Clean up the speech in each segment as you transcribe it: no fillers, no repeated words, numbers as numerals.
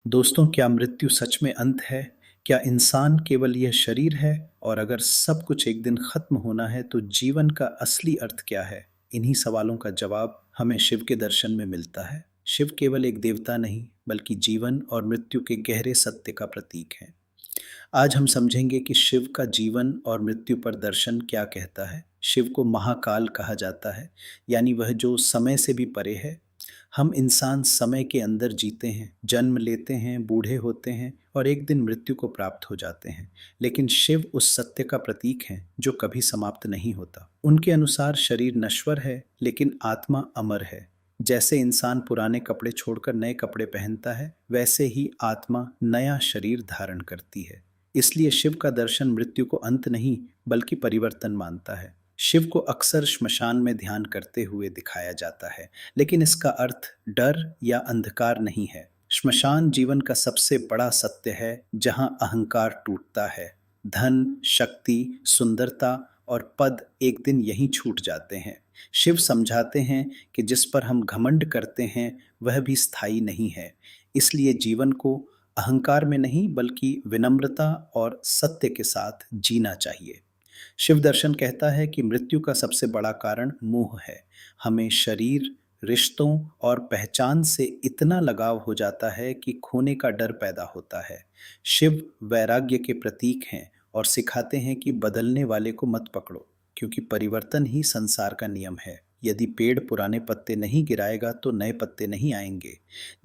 दोस्तों, क्या मृत्यु सच में अंत है? क्या इंसान केवल यह शरीर है? और अगर सब कुछ एक दिन खत्म होना है तो जीवन का असली अर्थ क्या है? इन्हीं सवालों का जवाब हमें शिव के दर्शन में मिलता है। शिव केवल एक देवता नहीं, बल्कि जीवन और मृत्यु के गहरे सत्य का प्रतीक है। आज हम समझेंगे कि शिव का जीवन और मृत्यु पर दर्शन क्या कहता है। शिव को महाकाल कहा जाता है, यानी वह जो समय से भी परे है। हम इंसान समय के अंदर जीते हैं, जन्म लेते हैं, बूढ़े होते हैं और एक दिन मृत्यु को प्राप्त हो जाते हैं। लेकिन शिव उस सत्य का प्रतीक है जो कभी समाप्त नहीं होता। उनके अनुसार शरीर नश्वर है, लेकिन आत्मा अमर है। जैसे इंसान पुराने कपड़े छोड़कर नए कपड़े पहनता है, वैसे ही आत्मा नया शरीर धारण करती है। इसलिए शिव का दर्शन मृत्यु को अंत नहीं, बल्कि परिवर्तन मानता है। शिव को अक्सर श्मशान में ध्यान करते हुए दिखाया जाता है, लेकिन इसका अर्थ डर या अंधकार नहीं है। श्मशान जीवन का सबसे बड़ा सत्य है, जहां अहंकार टूटता है। धन, शक्ति, सुंदरता और पद एक दिन यहीं छूट जाते हैं। शिव समझाते हैं कि जिस पर हम घमंड करते हैं, वह भी स्थायी नहीं है। इसलिए जीवन को अहंकार में नहीं, बल्कि विनम्रता और सत्य के साथ जीना चाहिए। शिव दर्शन कहता है कि मृत्यु का सबसे बड़ा कारण मोह है। हमें शरीर, रिश्तों और पहचान से इतना लगाव हो जाता है कि खोने का डर पैदा होता है। शिव वैराग्य के प्रतीक हैं और सिखाते हैं कि बदलने वाले को मत पकड़ो, क्योंकि परिवर्तन ही संसार का नियम है। यदि पेड़ पुराने पत्ते नहीं गिराएगा तो नए पत्ते नहीं आएंगे।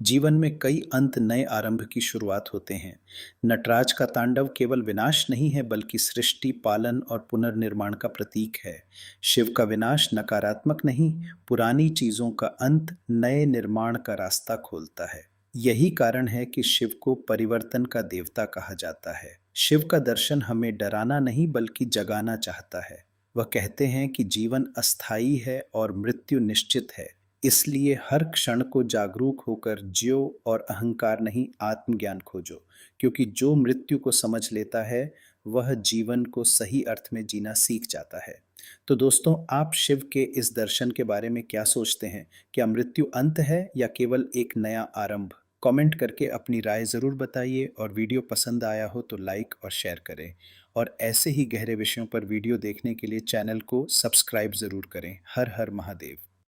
जीवन में कई अंत नए आरंभ की शुरुआत होते हैं। नटराज का तांडव केवल विनाश नहीं है, बल्कि सृष्टि, पालन और पुनर्निर्माण का प्रतीक है। शिव का विनाश नकारात्मक नहीं, पुरानी चीजों का अंत नए निर्माण का रास्ता खोलता है। यही कारण है कि शिव को परिवर्तन का देवता कहा जाता है। शिव का दर्शन हमें डराना नहीं, बल्कि जगाना चाहता है। वह कहते हैं कि जीवन अस्थायी है और मृत्यु निश्चित है। इसलिए हर क्षण को जागरूक होकर जियो और अहंकार नहीं, आत्मज्ञान खोजो। क्योंकि जो मृत्यु को समझ लेता है, वह जीवन को सही अर्थ में जीना सीख जाता है। तो दोस्तों, आप शिव के इस दर्शन के बारे में क्या सोचते हैं? क्या मृत्यु अंत है या केवल एक नया आरंभ? कमेंट करके अपनी राय ज़रूर बताइए, और वीडियो पसंद आया हो तो लाइक और शेयर करें। और ऐसे ही गहरे विषयों पर वीडियो देखने के लिए चैनल को सब्सक्राइब ज़रूर करें। हर हर महादेव।